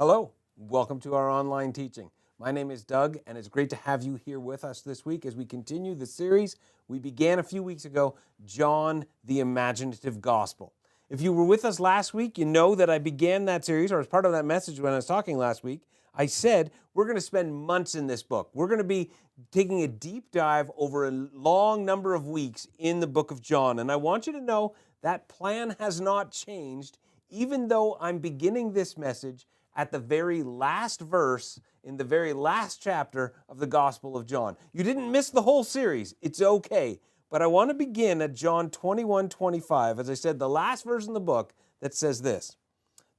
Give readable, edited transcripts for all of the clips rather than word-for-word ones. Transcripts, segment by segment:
Hello, welcome to our online teaching. My name is Doug, and it's great to have you here with us this week as we continue the series we began a few weeks ago, John the Imaginative Gospel. If you were with us last week, you know that I began that series, or as part of that message when I was talking last week, I said we're going to spend months in this book. We're going to be taking a deep dive over a long number of weeks in the book of John, and I want you to know that plan has not changed, even though I'm beginning this message at the very last verse in the very last chapter of the Gospel of John. You didn't miss the whole series. It's okay. But I want to begin at John 21:25, as I said, the last verse in the book that says this: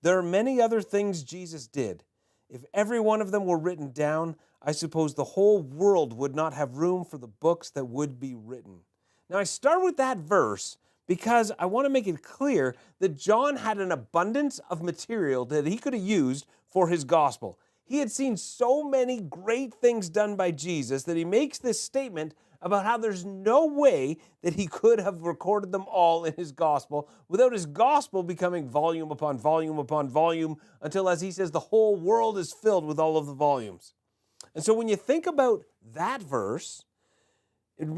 "There are many other things Jesus did. If every one of them were written down, I suppose the whole world would not have room for the books that would be written." Now I start with that verse because I want to make it clear that John had an abundance of material that he could have used for his gospel. He had seen so many great things done by Jesus that he makes this statement about how there's no way that he could have recorded them all in his gospel without his gospel becoming volume upon volume upon volume until, as he says, the whole world is filled with all of the volumes. And so when you think about that verse, it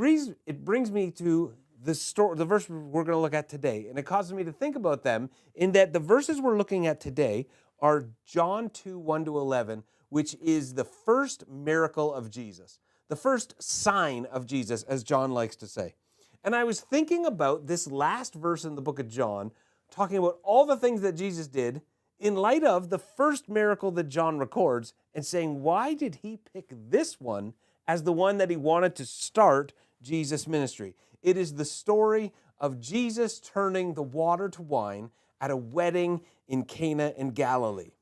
brings me to the verse we're going to look at today. And it causes me to think about them in that the verses we're looking at today are John 2, 1-11, which is the first miracle of Jesus, the first sign of Jesus, as John likes to say. And I was thinking about this last verse in the book of John, talking about all the things that Jesus did in light of the first miracle that John records, and saying, why did he pick this one as the one that he wanted to start Jesus' ministry? It is the story of Jesus turning the water to wine at a wedding in Cana in Galilee.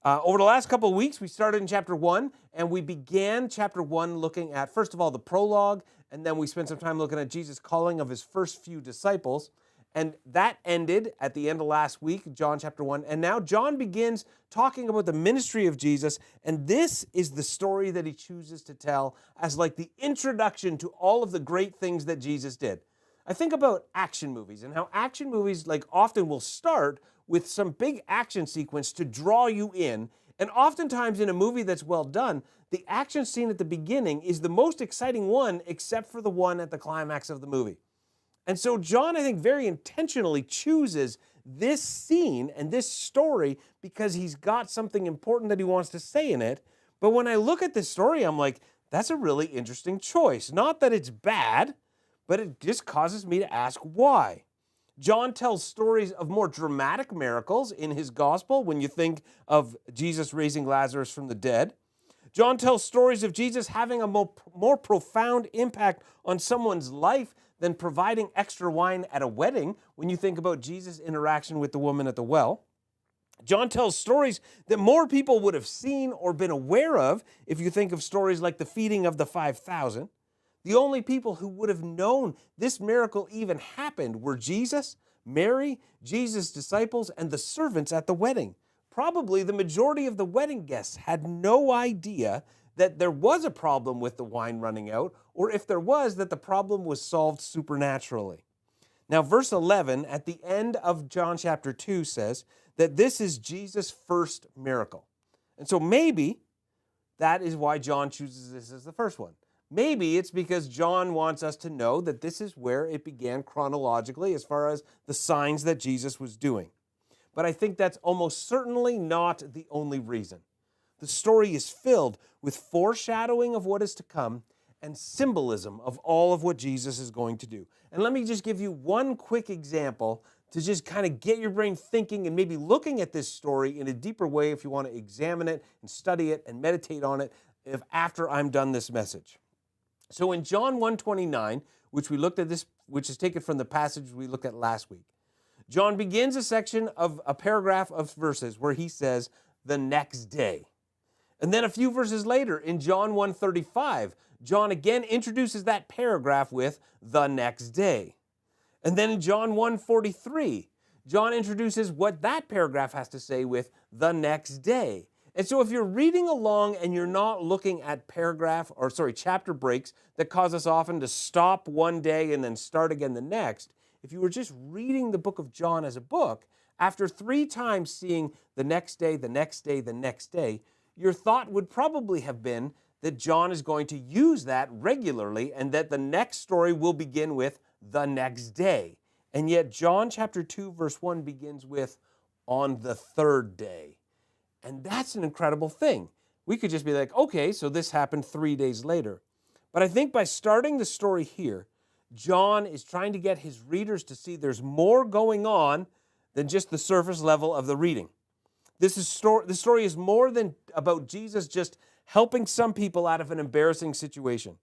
Over the last couple of weeks, we started in chapter 1, and we began chapter 1 looking at, first of all, the prologue, and then we spent some time looking at Jesus' calling of his first few disciples. And that ended at the end of last week, John chapter 1. And now John begins talking about the ministry of Jesus, and this is the story that he chooses to tell as like the introduction to all of the great things that Jesus did. I think about action movies and how action movies like often will start with some big action sequence to draw you in. And oftentimes in a movie that's well done, the action scene at the beginning is the most exciting one except for the one at the climax of the movie. And so John, I think, very intentionally chooses this scene and this story because he's got something important that he wants to say in it. But when I look at this story, I'm like, that's a really interesting choice. Not that it's bad, but it just causes me to ask why. John tells stories of more dramatic miracles in his gospel when you think of Jesus raising Lazarus from the dead. John tells stories of Jesus having a more profound impact on someone's life than providing extra wine at a wedding when you think about Jesus' interaction with the woman at the well. John tells stories that more people would have seen or been aware of if you think of stories like the feeding of the 5,000. The only people who would have known this miracle even happened were Jesus, Mary, Jesus' disciples, and the servants at the wedding. Probably the majority of the wedding guests had no idea that there was a problem with the wine running out, or if there was, that the problem was solved supernaturally. Now, verse 11 at the end of John chapter 2 says that this is Jesus' first miracle. And so maybe that is why John chooses this as the first one. Maybe it's because John wants us to know that this is where it began chronologically as far as the signs that Jesus was doing. But I think that's almost certainly not the only reason. The story is filled with foreshadowing of what is to come and symbolism of all of what Jesus is going to do. And let me just give you one quick example to just kind of get your brain thinking and maybe looking at this story in a deeper way if you want to examine it and study it and meditate on it after I'm done this message. So in John 1:29, which we looked at this, which is taken from the passage we looked at last week, John begins a section of a paragraph of verses where he says, the next day. And then a few verses later, in John 1:35, John again introduces that paragraph with the next day. And then in John 1:43, John introduces what that paragraph has to say with the next day. And so if you're reading along and you're not looking at chapter breaks that cause us often to stop one day and then start again the next, if you were just reading the book of John as a book, after 3 times seeing the next day, the next day, the next day, your thought would probably have been that John is going to use that regularly and that the next story will begin with the next day. And yet John chapter 2 verse 1 begins with on the 3rd day. And that's an incredible thing. We could just be like, okay, so this happened 3 days later. But I think by starting the story here, John is trying to get his readers to see there's more going on than just the surface level of the reading. The story is more than about Jesus just helping some people out of an embarrassing situation.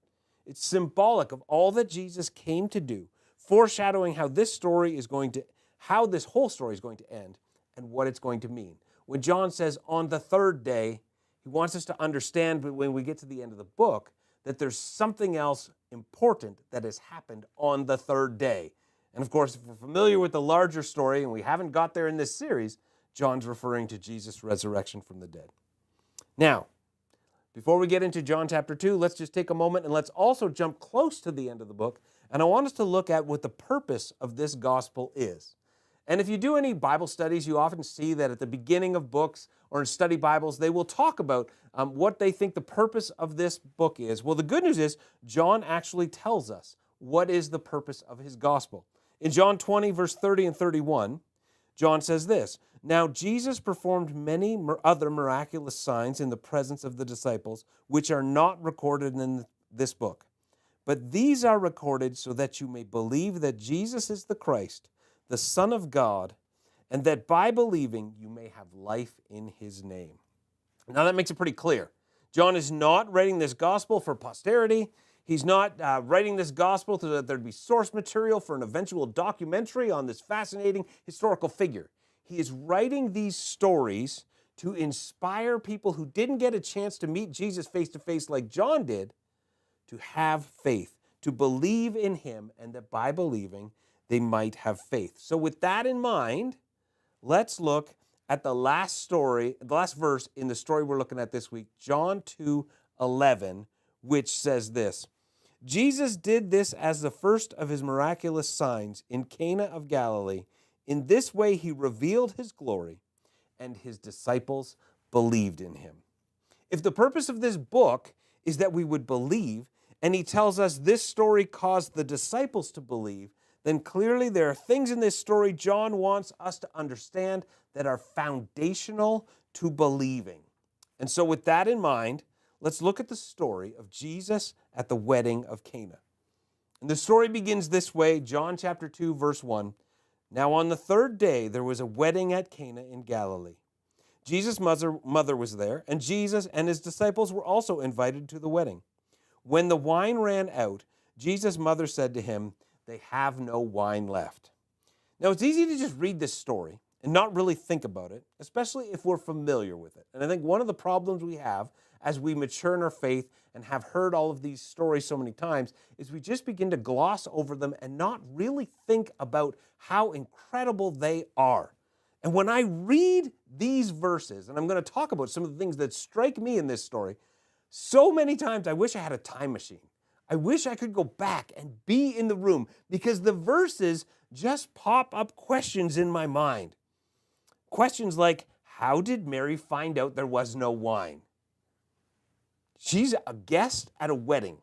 It's symbolic of all that Jesus came to do, foreshadowing how this whole story is going to end and what it's going to mean. When John says on the 3rd day, he wants us to understand when we get to the end of the book that there's something else important that has happened on the 3rd day. And of course, if we're familiar with the larger story, and we haven't got there in this series, John's referring to Jesus' resurrection from the dead. Now, before we get into John chapter 2, let's just take a moment and let's also jump close to the end of the book. And I want us to look at what the purpose of this gospel is. And if you do any Bible studies, you often see that at the beginning of books or in study Bibles, they will talk about what they think the purpose of this book is. Well, the good news is John actually tells us what is the purpose of his gospel. In John 20, verse 30 and 31, John says this, "Now Jesus performed many other miraculous signs in the presence of the disciples, which are not recorded in this book. But these are recorded so that you may believe that Jesus is the Christ, the Son of God, and that by believing you may have life in his name." Now that makes it pretty clear. John is not writing this gospel for posterity. He's not writing this gospel so that there'd be source material for an eventual documentary on this fascinating historical figure. He is writing these stories to inspire people who didn't get a chance to meet Jesus face to face like John did, to have faith, to believe in him, and that by believing they might have faith. So with that in mind, let's look at the last verse in the story we're looking at this week, John 2:11, which says this, "Jesus did this as the first of his miraculous signs in Cana of Galilee. In this way he revealed his glory, and his disciples believed in him." If the purpose of this book is that we would believe, and he tells us this story caused the disciples to believe, then clearly there are things in this story John wants us to understand that are foundational to believing. And so with that in mind, let's look at the story of Jesus at the wedding of Cana. And the story begins this way, John chapter 2, verse 1. "Now on the 3rd day there was a wedding at Cana in Galilee. Jesus' mother was there, and Jesus and his disciples were also invited to the wedding. When the wine ran out, Jesus' mother said to him, 'They have no wine left.'" Now, it's easy to just read this story and not really think about it, especially if we're familiar with it. And I think one of the problems we have as we mature in our faith and have heard all of these stories so many times is we just begin to gloss over them and not really think about how incredible they are. And when I read these verses, and I'm going to talk about some of the things that strike me in this story, so many times I wish I had a time machine. I wish I could go back and be in the room because the verses just pop up questions in my mind. Questions like, how did Mary find out there was no wine? She's a guest at a wedding.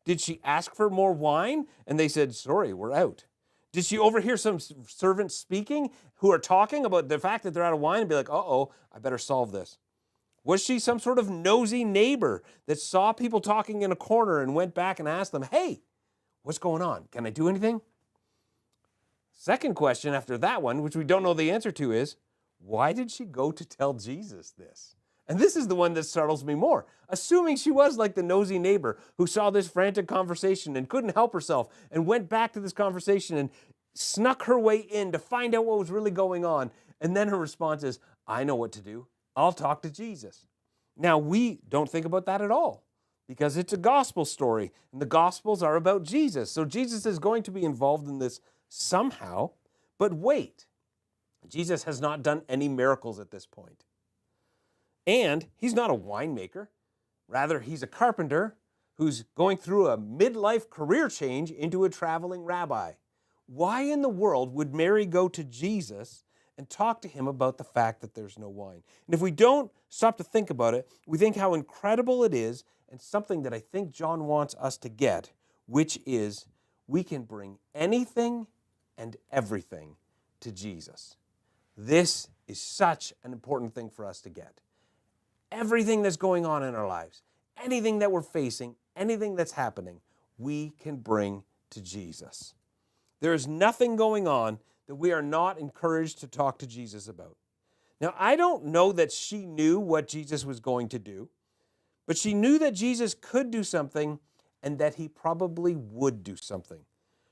Did she ask for more wine? And they said, sorry, we're out. Did she overhear some servants speaking who are talking about the fact that they're out of wine and be like, uh-oh, I better solve this? Was she some sort of nosy neighbor that saw people talking in a corner and went back and asked them, hey, what's going on? Can I do anything? Second question after that one, which we don't know the answer to, is why did she go to tell Jesus this? And this is the one that startles me more. Assuming she was like the nosy neighbor who saw this frantic conversation and couldn't help herself and went back to this conversation and snuck her way in to find out what was really going on. And then her response is, I know what to do. I'll talk to Jesus. Now, we don't think about that at all because it's a gospel story and the gospels are about Jesus. So Jesus is going to be involved in this somehow. But wait, Jesus has not done any miracles at this point. And he's not a winemaker. Rather, he's a carpenter who's going through a midlife career change into a traveling rabbi. Why in the world would Mary go to Jesus and talk to him about the fact that there's no wine? And if we don't stop to think about it, we think how incredible it is, and something that I think John wants us to get, which is we can bring anything and everything to Jesus. This is such an important thing for us to get. Everything that's going on in our lives, anything that we're facing, anything that's happening, we can bring to Jesus. There is nothing going on that we are not encouraged to talk to Jesus about. Now, I don't know that she knew what Jesus was going to do, but she knew that Jesus could do something and that he probably would do something.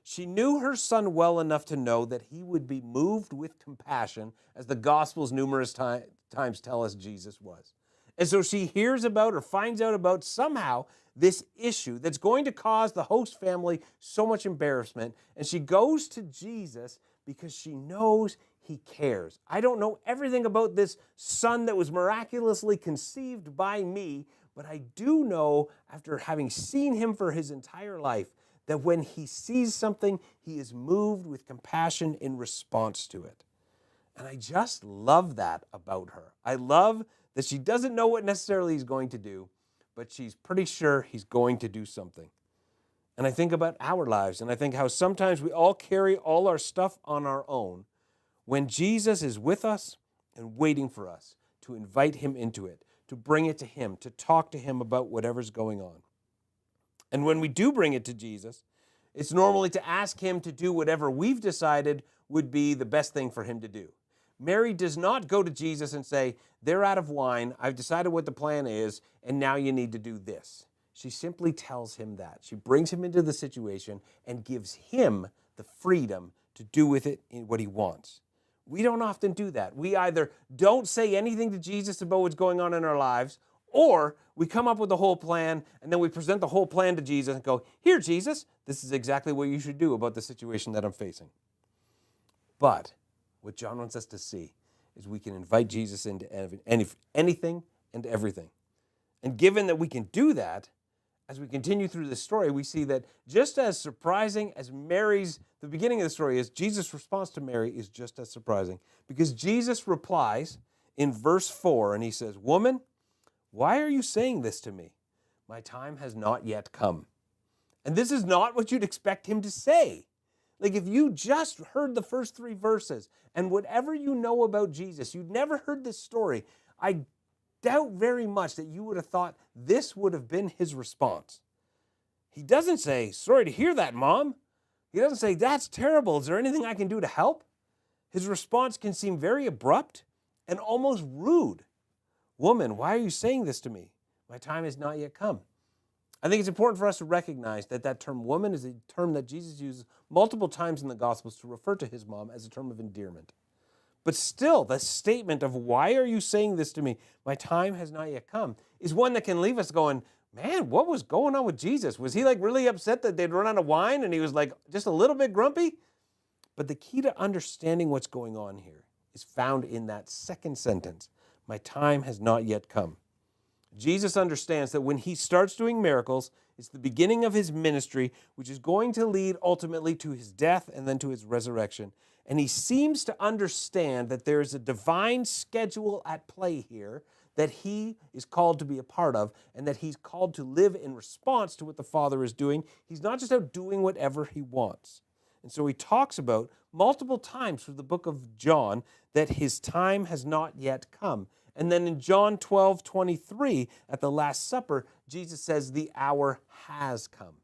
She knew her son well enough to know that he would be moved with compassion, as the Gospels numerous times tell us Jesus was. And so she hears about or finds out about somehow this issue that's going to cause the host family so much embarrassment. And she goes to Jesus because she knows he cares. I don't know everything about this son that was miraculously conceived by me, but I do know, after having seen him for his entire life, that when he sees something, he is moved with compassion in response to it. And I just love that about her. I love that she doesn't know what necessarily he's going to do, but she's pretty sure he's going to do something. And I think about our lives, and I think how sometimes we all carry all our stuff on our own, when Jesus is with us and waiting for us to invite him into it, to bring it to him, to talk to him about whatever's going on. And when we do bring it to Jesus, it's normally to ask him to do whatever we've decided would be the best thing for him to do. Mary does not go to Jesus and say, they're out of wine, I've decided what the plan is, and now you need to do this. She simply tells him that. She brings him into the situation and gives him the freedom to do with it what he wants. We don't often do that. We either don't say anything to Jesus about what's going on in our lives, or we come up with the whole plan and then we present the whole plan to Jesus and go, here, Jesus, this is exactly what you should do about the situation that I'm facing. But what John wants us to see is we can invite Jesus into anything and everything. And given that we can do that, as we continue through the story, we see that just as surprising as the beginning of the story is, Jesus' response to Mary is just as surprising. Because Jesus replies in verse 4, and he says, woman, why are you saying this to me? My time has not yet come. And this is not what you'd expect him to say. Like, if you just heard the first 3 verses and whatever you know about Jesus, you'd never heard this story, I doubt very much that you would have thought this would have been his response. He doesn't say, sorry to hear that, Mom. He doesn't say, that's terrible. Is there anything I can do to help? His response can seem very abrupt and almost rude. Woman, why are you saying this to me? My time has not yet come. I think it's important for us to recognize that that term woman is a term that Jesus uses multiple times in the Gospels to refer to his mom as a term of endearment. But still, the statement of why are you saying this to me? My time has not yet come is one that can leave us going, man, what was going on with Jesus? Was he like really upset that they'd run out of wine and he was like just a little bit grumpy? But the key to understanding what's going on here is found in that second sentence. My time has not yet come. Jesus understands that when he starts doing miracles, it's the beginning of his ministry, which is going to lead ultimately to his death and then to his resurrection. And he seems to understand that there is a divine schedule at play here that he is called to be a part of, and that he's called to live in response to what the Father is doing. He's not just out doing whatever he wants. And so he talks about multiple times through the book of John that his time has not yet come. And then in John 12:23, at the Last Supper, Jesus says the hour has come.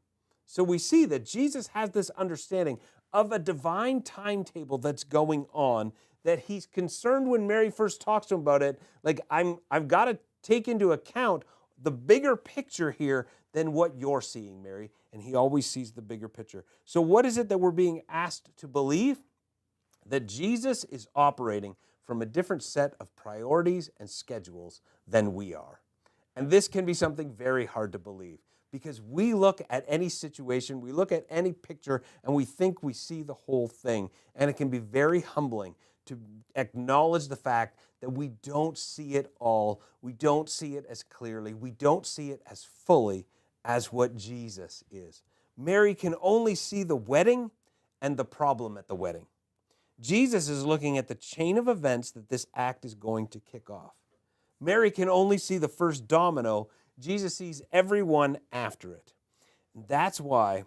So we see that Jesus has this understanding of a divine timetable that's going on, that he's concerned when Mary first talks to him about it, like, I've got to take into account the bigger picture here than what you're seeing, Mary. And he always sees the bigger picture. So what is it that we're being asked to believe? That Jesus is operating from a different set of priorities and schedules than we are. And this can be something very hard to believe, because we look at any situation, we look at any picture, and we think we see the whole thing. And it can be very humbling to acknowledge the fact that we don't see it all. We don't see it as clearly. We don't see it as fully as what Jesus is. Mary can only see the wedding and the problem at the wedding. Jesus is looking at the chain of events that this act is going to kick off. Mary can only see the first domino. Jesus sees everyone after it. And that's why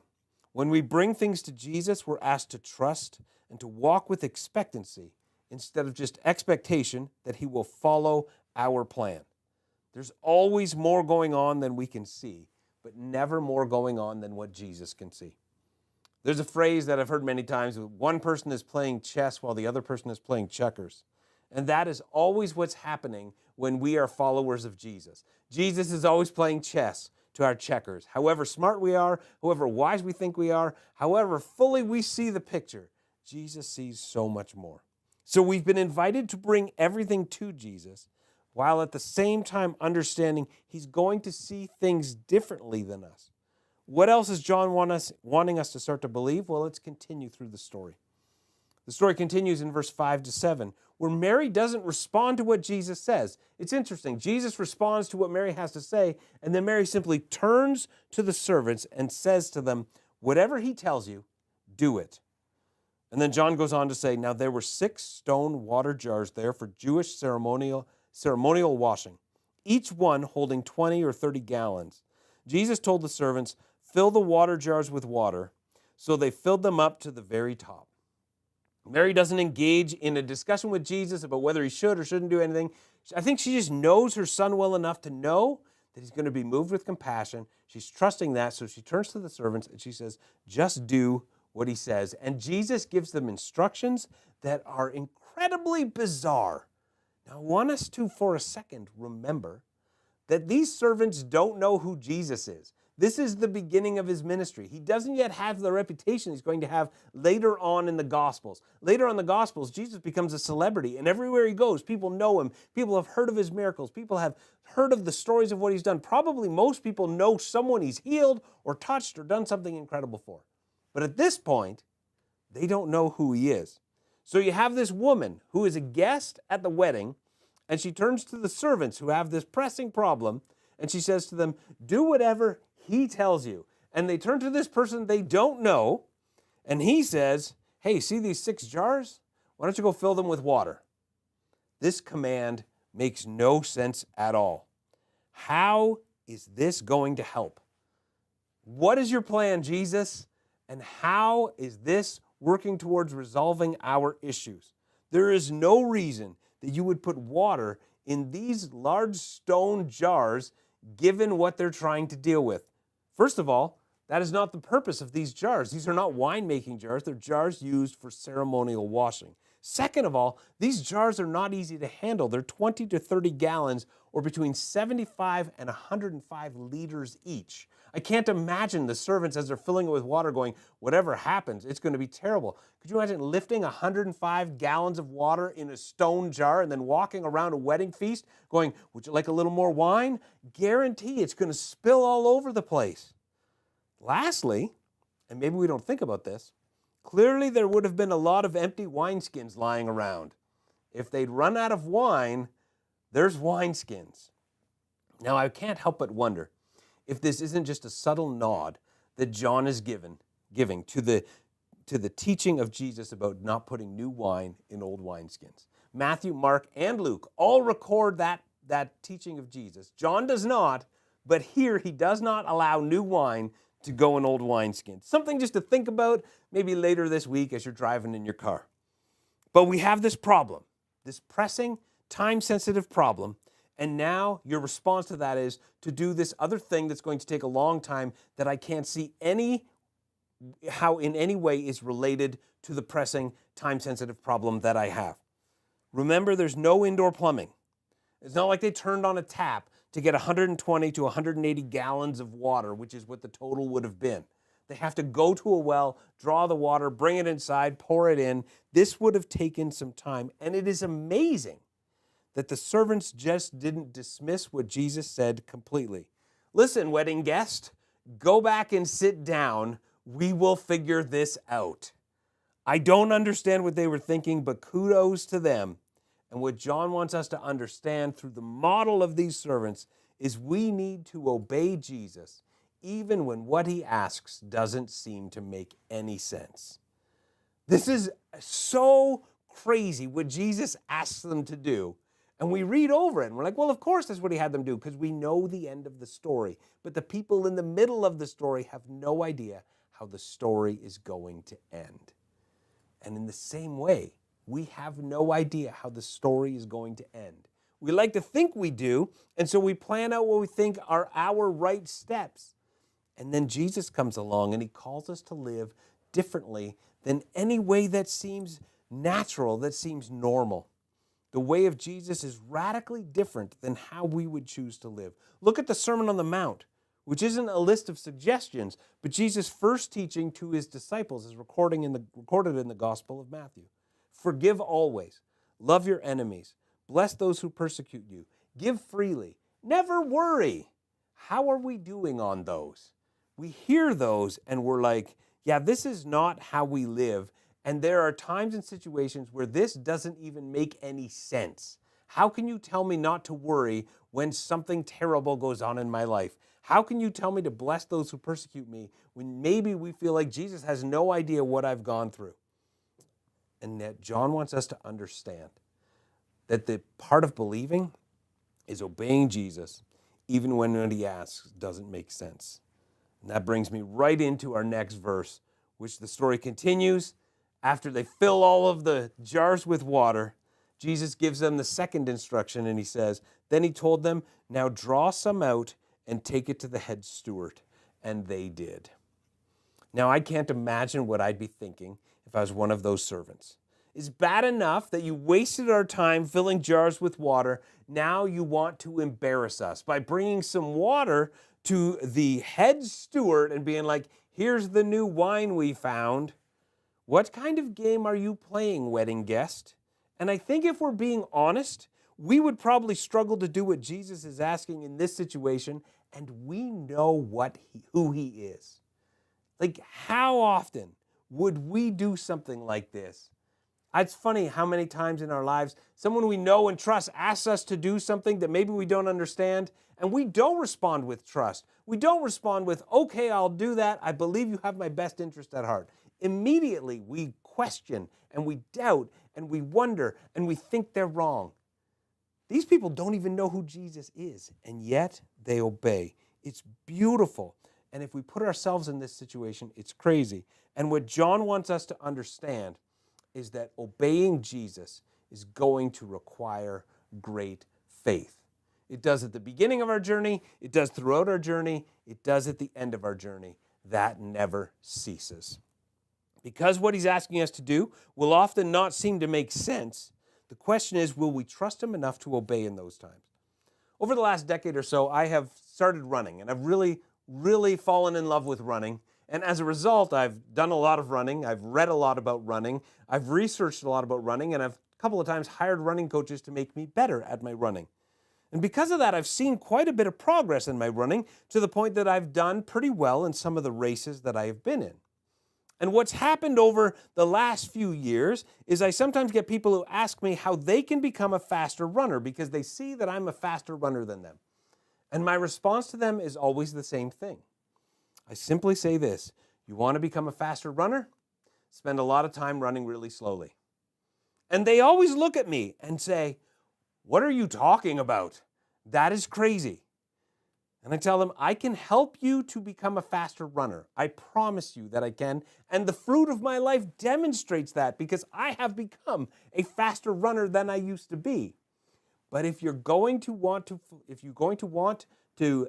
when we bring things to Jesus, we're asked to trust and to walk with expectancy instead of just expectation that he will follow our plan. There's always more going on than we can see, but never more going on than what Jesus can see. There's a phrase that I've heard many times: one person is playing chess while the other person is playing checkers. And that is always what's happening when we are followers of Jesus. Jesus is always playing chess to our checkers. However smart we are, however wise we think we are, however fully we see the picture, Jesus sees so much more. So we've been invited to bring everything to Jesus, while at the same time understanding he's going to see things differently than us. What else is John wanting us to start to believe? Well, let's continue through the story. The story continues in verse 5 to 7, where Mary doesn't respond to what Jesus says. It's interesting. Jesus responds to what Mary has to say, and then Mary simply turns to the servants and says to them, whatever he tells you, do it. And then John goes on to say, now there were 6 stone water jars there for Jewish ceremonial washing, each one holding 20 or 30 gallons. Jesus told the servants, fill the water jars with water. So they filled them up to the very top. Mary doesn't engage in a discussion with Jesus about whether he should or shouldn't do anything. I think she just knows her son well enough to know that he's going to be moved with compassion. She's trusting that, so she turns to the servants and she says, just do what he says. And Jesus gives them instructions that are incredibly bizarre. Now, I want us to, for a second, remember that these servants don't know who Jesus is. This is the beginning of his ministry. He doesn't yet have the reputation he's going to have later on in the Gospels. Later on in the Gospels, Jesus becomes a celebrity, and everywhere he goes, people know him. People have heard of his miracles. People have heard of the stories of what he's done. Probably most people know someone he's healed or touched or done something incredible for. But at this point, they don't know who he is. So you have this woman who is a guest at the wedding, and she turns to the servants who have this pressing problem, and she says to them, do whatever he tells you. And they turn to this person they don't know, and he says, hey, see these 6 jars? Why don't you go fill them with water? This command makes no sense at all. How is this going to help? What is your plan, Jesus? And how is this working towards resolving our issues? There is no reason that you would put water in these large stone jars given what they're trying to deal with. First of all, that is not the purpose of these jars. These are not wine-making jars. They're jars used for ceremonial washing. Second of all, these jars are not easy to handle. They're 20 to 30 gallons, or between 75 and 105 liters each. I can't imagine the servants, as they're filling it with water, going, whatever happens, it's going to be terrible. Could you imagine lifting 105 gallons of water in a stone jar and then walking around a wedding feast going, would you like a little more wine? Guarantee it's going to spill all over the place. Lastly, and maybe we don't think about this, clearly there would have been a lot of empty wineskins lying around. If they'd run out of wine, there's wineskins. Now, I can't help but wonder if this isn't just a subtle nod that John is giving to the teaching of Jesus about not putting new wine in old wineskins. Matthew, Mark, and Luke all record that teaching of Jesus. John does not, but here he does not allow new wine to go in old wineskins. Something just to think about maybe later this week as you're driving in your car. But we have this problem, this pressing, time-sensitive problem, and now your response to that is to do this other thing that's going to take a long time that I can't see how in any way is related to the pressing, time-sensitive problem that I have. Remember, there's no indoor plumbing. It's not like they turned on a tap to get 120 to 180 gallons of water, which is what the total would have been. They have to go to a well, draw the water, bring it inside, pour it in. This would have taken some time, and it is amazing that the servants just didn't dismiss what Jesus said completely. Listen, wedding guest, go back and sit down. We will figure this out. I don't understand what they were thinking, but kudos to them. And what John wants us to understand through the model of these servants is we need to obey Jesus even when what he asks doesn't seem to make any sense. This is so crazy what Jesus asks them to do. And we read over it and we're like, well, of course that's what he had them do because we know the end of the story. But the people in the middle of the story have no idea how the story is going to end. And in the same way, we have no idea how the story is going to end. We like to think we do, and so we plan out what we think are our right steps. And then Jesus comes along and he calls us to live differently than any way that seems natural, that seems normal. The way of Jesus is radically different than how we would choose to live. Look at the Sermon on the Mount, which isn't a list of suggestions, but Jesus' first teaching to his disciples is recorded in the Gospel of Matthew. Forgive always, love your enemies, bless those who persecute you, give freely, never worry. How are we doing on those? We hear those and we're like, yeah, this is not how we live. And there are times and situations where this doesn't even make any sense. How can you tell me not to worry when something terrible goes on in my life? How can you tell me to bless those who persecute me when maybe we feel like Jesus has no idea what I've gone through? And yet John wants us to understand that the part of believing is obeying Jesus, even when what he asks doesn't make sense. And that brings me right into our next verse, which the story continues. After they fill all of the jars with water, Jesus gives them the second instruction and he says, then he told them, now draw some out and take it to the head steward. And they did. Now I can't imagine what I'd be thinking if I was one of those servants. It's bad enough that you wasted our time filling jars with water. Now you want to embarrass us by bringing some water to the head steward and being like, here's the new wine we found. What kind of game are you playing, wedding guest? And I think if we're being honest, we would probably struggle to do what Jesus is asking in this situation, and we know who he is. Like, how often would we do something like this? It's funny how many times in our lives someone we know and trust asks us to do something that maybe we don't understand, and we don't respond with trust. We don't respond with, okay, I'll do that. I believe you have my best interest at heart. Immediately, we question and we doubt and we wonder and we think they're wrong. These people don't even know who Jesus is, and yet they obey. It's beautiful. And if we put ourselves in this situation, it's crazy. And what John wants us to understand is that obeying Jesus is going to require great faith. It does at the beginning of our journey, it does throughout our journey, it does at the end of our journey. That never ceases. Because what he's asking us to do will often not seem to make sense, the question is, will we trust him enough to obey in those times? Over the last decade or so, I have started running, and I've really fallen in love with running. And as a result, I've done a lot of running. I've read a lot about running. I've researched a lot about running, and I've a couple of times hired running coaches to make me better at my running. And because of that, I've seen quite a bit of progress in my running to the point that I've done pretty well in some of the races that I have been in. And what's happened over the last few years is I sometimes get people who ask me how they can become a faster runner because they see that I'm a faster runner than them. And my response to them is always the same thing. I simply say this: you want to become a faster runner? Spend a lot of time running really slowly. And they always look at me and say, what are you talking about? That is crazy. And I tell them, I can help you to become a faster runner. I promise you that I can. And the fruit of my life demonstrates that because I have become a faster runner than I used to be. But if you're going to want to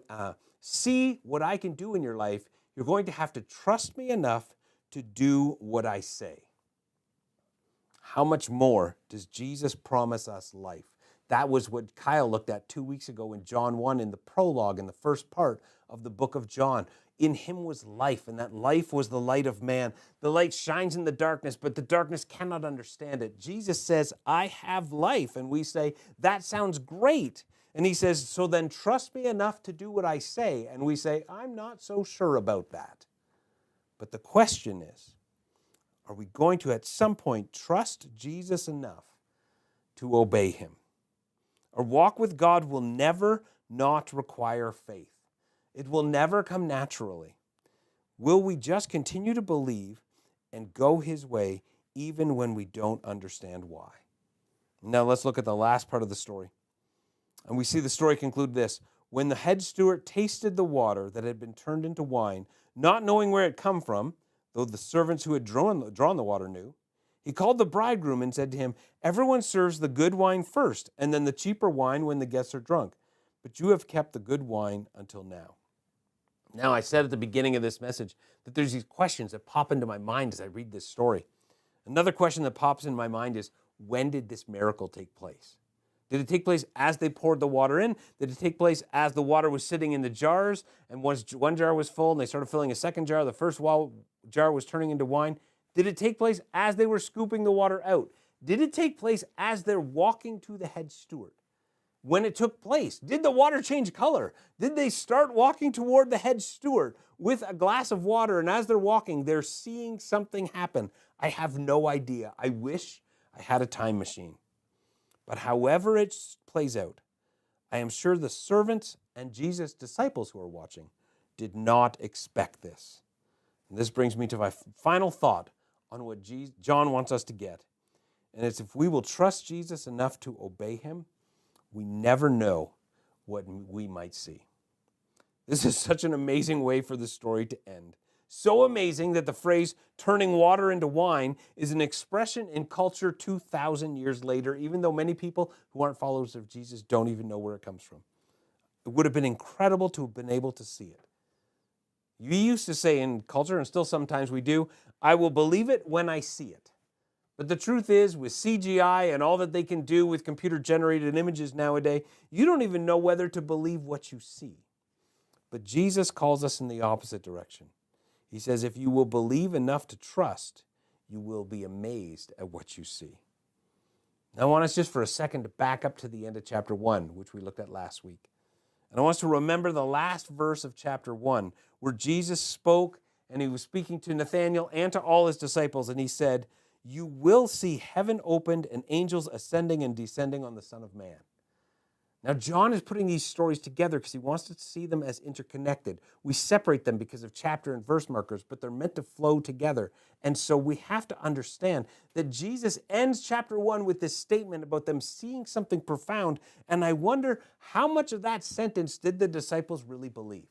see what I can do in your life, you're going to have to trust me enough to do what I say. How much more does Jesus promise us life? That was what Kyle looked at 2 weeks ago in John 1 in the prologue, in the first part of the book of John. In him was life, and that life was the light of man. The light shines in the darkness, but the darkness cannot understand it. Jesus says, I have life. And we say, that sounds great. And he says, so then trust me enough to do what I say. And we say, I'm not so sure about that. But the question is, are we going to at some point trust Jesus enough to obey him? Our walk with God will never not require faith. It will never come naturally. Will we just continue to believe and go his way even when we don't understand why. Now let's look at the last part of the story. And we see the story conclude this. When the head steward tasted the water that had been turned into wine, not knowing where it come from, though the servants who had drawn the water knew, he called the bridegroom and said to him, everyone serves the good wine first, and then the cheaper wine when the guests are drunk. But you have kept the good wine until now. Now, I said at the beginning of this message that there's these questions that pop into my mind as I read this story. Another question that pops in my mind is, when did this miracle take place? Did it take place as they poured the water in? Did it take place as the water was sitting in the jars and once one jar was full and they started filling a second jar, the first jar was turning into wine? Did it take place as they were scooping the water out? Did it take place as they're walking to the head steward? When it took place, did the water change color? Did they start walking toward the head steward with a glass of water, and as they're walking, they're seeing something happen? I have no idea. I wish I had a time machine. But however it plays out, I am sure the servants and Jesus' disciples who are watching did not expect this. And this brings me to my final thought on what John wants us to get. And it's, if we will trust Jesus enough to obey him, we never know what we might see. This is such an amazing way for the story to end. So amazing that the phrase turning water into wine is an expression in culture 2,000 years later, even though many people who aren't followers of Jesus don't even know where it comes from. It would have been incredible to have been able to see it. We used to say in culture, and still sometimes we do, I will believe it when I see it. But the truth is, with CGI and all that they can do with computer-generated images nowadays, you don't even know whether to believe what you see. But Jesus calls us in the opposite direction. He says, if you will believe enough to trust, you will be amazed at what you see. Now, I want us just for a second to back up to the end of chapter 1, which we looked at last week. And I want us to remember the last verse of chapter 1, where Jesus spoke, and he was speaking to Nathanael and to all his disciples, and he said, you will see heaven opened and angels ascending and descending on the Son of Man. Now, John is putting these stories together because he wants to see them as interconnected. We separate them because of chapter and verse markers, but they're meant to flow together. And so we have to understand that Jesus ends chapter 1 with this statement about them seeing something profound. And I wonder how much of that sentence did the disciples really believe?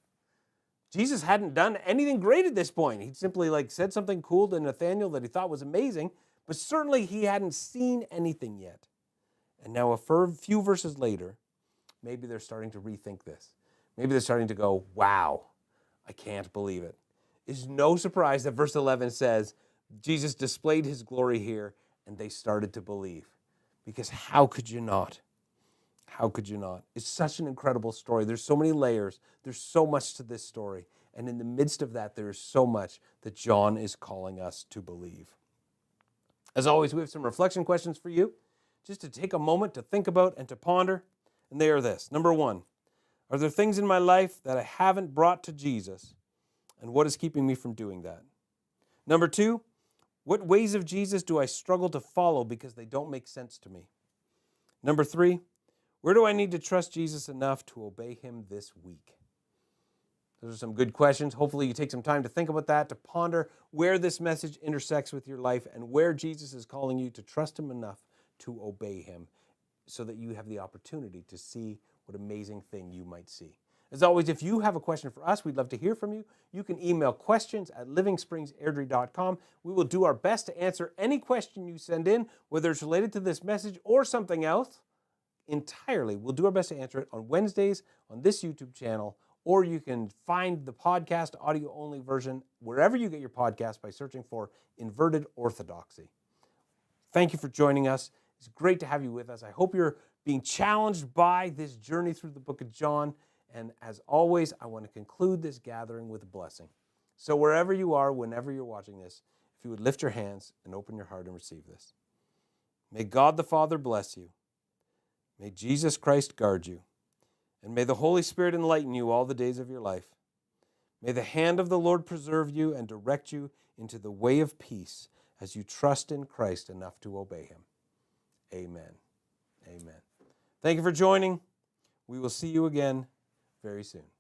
Jesus hadn't done anything great at this point. He'd simply said something cool to Nathanael that he thought was amazing, but certainly he hadn't seen anything yet. And now a few verses later, maybe they're starting to rethink this. Maybe they're starting to go, wow, I can't believe it. It's no surprise that verse 11 says, Jesus displayed his glory here, and they started to believe. Because how could you not? How could you not? It's such an incredible story. There's so many layers. There's so much to this story. And in the midst of that, there is so much that John is calling us to believe. As always, we have some reflection questions for you, just to take a moment to think about and to ponder. And they are this. Number 1, are there things in my life that I haven't brought to Jesus? And what is keeping me from doing that? Number 2, what ways of Jesus do I struggle to follow because they don't make sense to me? Number 3, where do I need to trust Jesus enough to obey him this week? Those are some good questions. Hopefully you take some time to think about that, to ponder where this message intersects with your life and where Jesus is calling you to trust him enough to obey him, so that you have the opportunity to see what amazing thing you might see. As always, if you have a question for us, we'd love to hear from you. You can email questions@livingSpringsAirdrie.com. We will do our best to answer any question you send in, whether it's related to this message or something else entirely. We'll do our best to answer it on Wednesdays on this YouTube channel, or you can find the podcast audio-only version wherever you get your podcast by searching for Inverted Orthodoxy. Thank you for joining us. It's great to have you with us. I hope you're being challenged by this journey through the book of John. And as always, I want to conclude this gathering with a blessing. So wherever you are, whenever you're watching this, if you would lift your hands and open your heart and receive this. May God the Father bless you. May Jesus Christ guard you. And may the Holy Spirit enlighten you all the days of your life. May the hand of the Lord preserve you and direct you into the way of peace as you trust in Christ enough to obey him. Amen. Amen. Thank you for joining. We will see you again very soon.